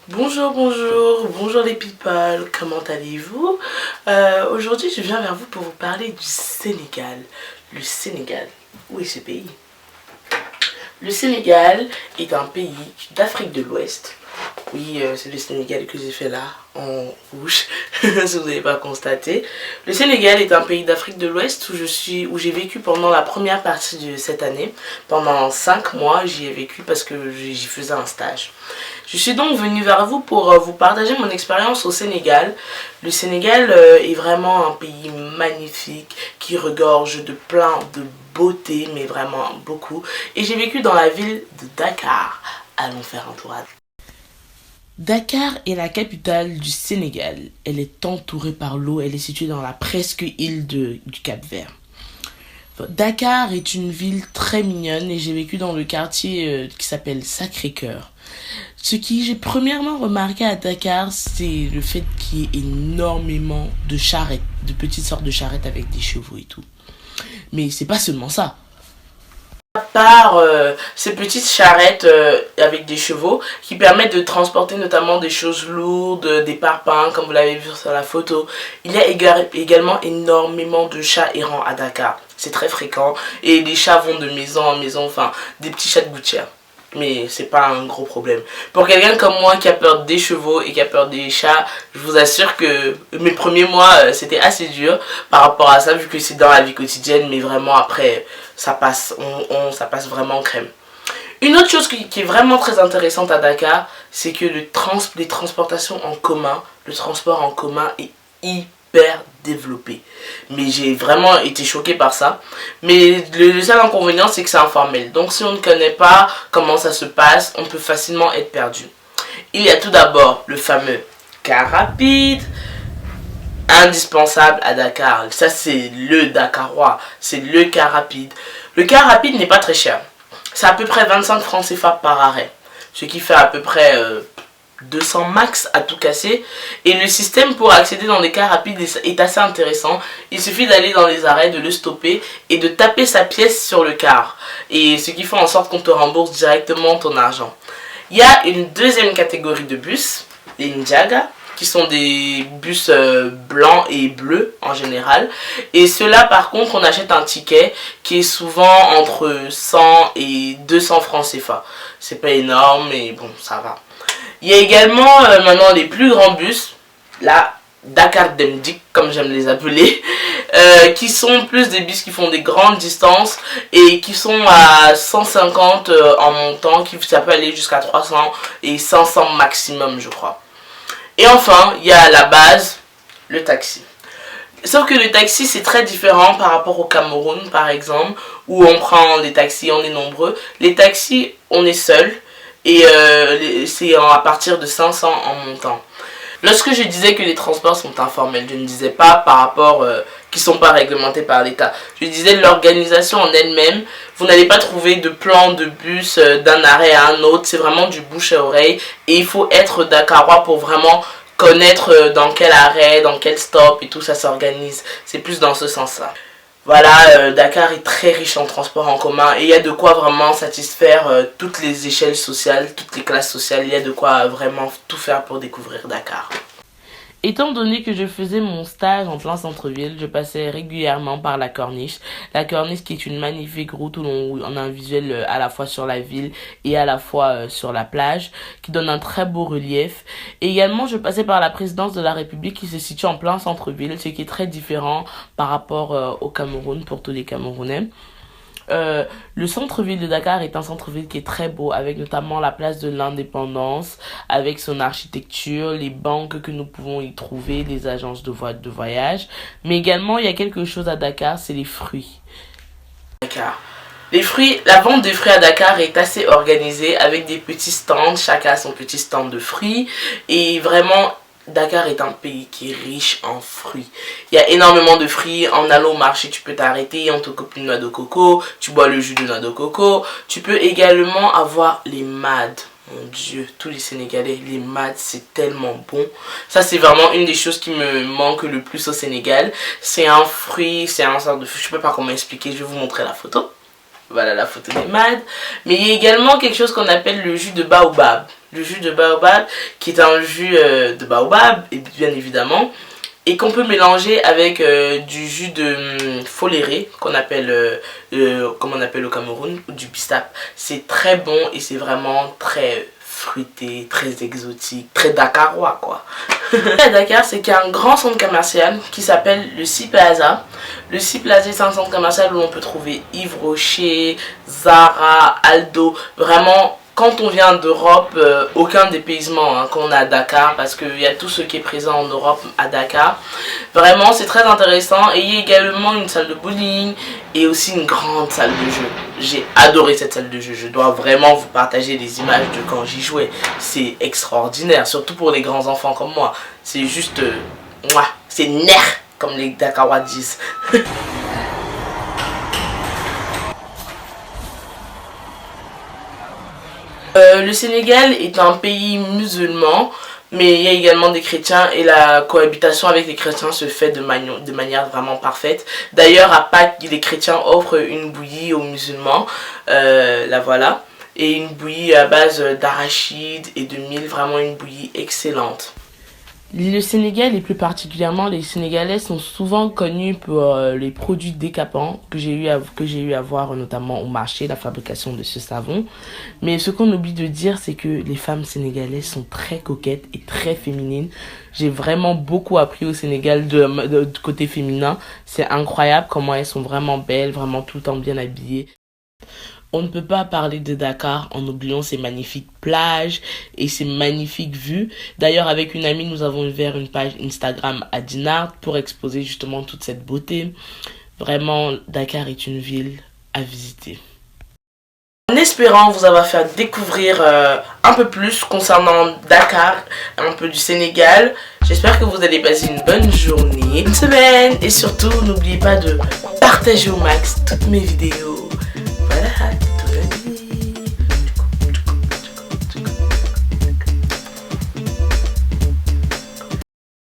Bonjour les people, comment allez-vous? Aujourd'hui je viens vers vous pour vous parler du Sénégal. Le Sénégal, où est ce pays? Le Sénégal est un pays d'Afrique de l'Ouest. Oui, c'est le Sénégal que j'ai fait là, en rouge, si vous n'avez pas constaté. Le Sénégal est un pays d'Afrique de l'Ouest où j'ai vécu pendant la première partie de cette année. Pendant 5 mois, j'y ai vécu parce que j'y faisais un stage. Je suis donc venue vers vous pour vous partager mon expérience au Sénégal. Le Sénégal est vraiment un pays magnifique qui regorge de plein de beauté, mais vraiment beaucoup. Et j'ai vécu dans la ville de Dakar. Allons faire un tour. Dakar est la capitale du Sénégal. Elle est entourée par l'eau. Elle est située dans la presque île du Cap-Vert. Dakar est une ville très mignonne et j'ai vécu dans le quartier qui s'appelle Sacré-Cœur. Ce que j'ai premièrement remarqué à Dakar, c'est le fait qu'il y ait énormément de charrettes, de petites sortes de charrettes avec des chevaux et tout. Mais c'est pas seulement ça. À part ces petites charrettes avec des chevaux qui permettent de transporter notamment des choses lourdes, des parpaings comme vous l'avez vu sur la photo, il y a également énormément de chats errants à Dakar. C'est très fréquent et les chats vont de maison en maison, enfin des petits chats de gouttière. Mais c'est pas un gros problème. Pour quelqu'un comme moi qui a peur des chevaux et qui a peur des chats, je vous assure que mes premiers mois c'était assez dur par rapport à ça vu que c'est dans la vie quotidienne, mais vraiment après ça passe, ça passe vraiment crème. Une autre chose qui est vraiment très intéressante à Dakar, c'est que les transportations en commun, le transport en commun est hyper développé. Mais j'ai vraiment été choquée par ça. Mais le seul inconvénient, c'est que c'est informel. Donc si on ne connaît pas comment ça se passe, on peut facilement être perdu. Il y a tout d'abord le fameux car rapide, indispensable à Dakar. Ça, c'est le Dakarois. C'est le car rapide. Le car rapide n'est pas très cher. C'est à peu près 25 francs CFA par arrêt. Ce qui fait à peu près 200 max à tout casser. Et le système pour accéder dans les cars rapides est assez intéressant. Il suffit d'aller dans les arrêts, de le stopper et de taper sa pièce sur le car. Et ce qui fait en sorte qu'on te rembourse directement ton argent. Il y a une deuxième catégorie de bus, les Ndiaga, qui sont des bus blancs et bleus en général. Et ceux-là, par contre, on achète un ticket qui est souvent entre 100 et 200 francs CFA. C'est pas énorme, mais bon, ça va. Il y a également maintenant les plus grands bus, la Dakar Demdik, comme j'aime les appeler, qui sont plus des bus qui font des grandes distances et qui sont à 150 en montant, ça peut aller jusqu'à 300 et 500 maximum, je crois. Et enfin, il y a la base, le taxi. Sauf que le taxi, c'est très différent par rapport au Cameroun, par exemple, où on prend des taxis, on est nombreux. Les taxis, on est seul. Et c'est à partir de 500 en montant. Lorsque je disais que les transports sont informels, je ne disais pas par rapport qui ne sont pas réglementés par l'État. Je disais l'organisation en elle-même. Vous n'allez pas trouver de plan de bus d'un arrêt à un autre. C'est vraiment du bouche à oreille. Et il faut être dakarois pour vraiment connaître dans quel arrêt, dans quel stop et tout ça s'organise. C'est plus dans ce sens-là. Voilà, Dakar est très riche en transport en commun et il y a de quoi vraiment satisfaire toutes les échelles sociales, toutes les classes sociales. Il y a de quoi vraiment tout faire pour découvrir Dakar. Étant donné que je faisais mon stage en plein centre-ville, je passais régulièrement par la Corniche. La Corniche qui est une magnifique route où on a un visuel à la fois sur la ville et à la fois sur la plage, qui donne un très beau relief. Et également, je passais par la présidence de la République qui se situe en plein centre-ville, ce qui est très différent par rapport au Cameroun pour tous les Camerounais. Le centre-ville de Dakar est un centre-ville qui est très beau, avec notamment la place de l'Indépendance, avec son architecture, les banques que nous pouvons y trouver, les agences de voyage. Mais également, il y a quelque chose à Dakar, c'est les fruits. Dakar. La vente des fruits à Dakar est assez organisée, avec des petits stands, chacun a son petit stand de fruits, et vraiment Dakar est un pays qui est riche en fruits. Il y a énormément de fruits. En allant au marché, tu peux t'arrêter, on te coupe une noix de coco, tu bois le jus de noix de coco. Tu peux également avoir les mad. Mon Dieu, tous les Sénégalais, les mad, c'est tellement bon. Ça, c'est vraiment une des choses qui me manque le plus au Sénégal. C'est un fruit, c'est un sorte de fruit. Je ne sais pas comment expliquer, je vais vous montrer la photo. Voilà la photo des mad. Mais il y a également quelque chose qu'on appelle le jus de baobab. le jus de baobab, qui est un jus de baobab, et bien évidemment, et qu'on peut mélanger avec du jus de foléré, qu'on appelle, comme on appelle au Cameroun, ou du bistap. C'est très bon et c'est vraiment très fruité, très exotique, très dakarois quoi. À Dakar, c'est qu'il y a un grand centre commercial qui s'appelle le Sea Plaza. Le Sea Plaza, c'est un centre commercial où on peut trouver Yves Rocher, Zara, Aldo, vraiment. Quand on vient d'Europe, aucun dépaysement hein, qu'on a à Dakar, parce qu'il y a tout ce qui est présent en Europe à Dakar. Vraiment, c'est très intéressant. Et il y a également une salle de bowling et aussi une grande salle de jeu. J'ai adoré cette salle de jeu. Je dois vraiment vous partager les images de quand j'y jouais. C'est extraordinaire, surtout pour les grands enfants comme moi. C'est juste... c'est nerf, comme les Dakarois disent. Le Sénégal est un pays musulman, mais il y a également des chrétiens et la cohabitation avec les chrétiens se fait de manière vraiment parfaite. D'ailleurs, à Pâques, les chrétiens offrent une bouillie aux musulmans, la voilà, et une bouillie à base d'arachide et de mil, vraiment une bouillie excellente. Le Sénégal et plus particulièrement les Sénégalais sont souvent connus pour les produits décapants que j'ai eu à voir notamment au marché, la fabrication de ce savon. Mais ce qu'on oublie de dire, c'est que les femmes sénégalaises sont très coquettes et très féminines. J'ai vraiment beaucoup appris au Sénégal du côté féminin. C'est incroyable comment elles sont vraiment belles, vraiment tout le temps bien habillées. On ne peut pas parler de Dakar en oubliant ces magnifiques plages et ces magnifiques vues. D'ailleurs, avec une amie, nous avons ouvert une page Instagram à Dinard pour exposer justement toute cette beauté. Vraiment, Dakar est une ville à visiter. En espérant vous avoir fait découvrir un peu plus concernant Dakar, un peu du Sénégal, j'espère que vous allez passer une bonne journée, une semaine et surtout n'oubliez pas de partager au max toutes mes vidéos.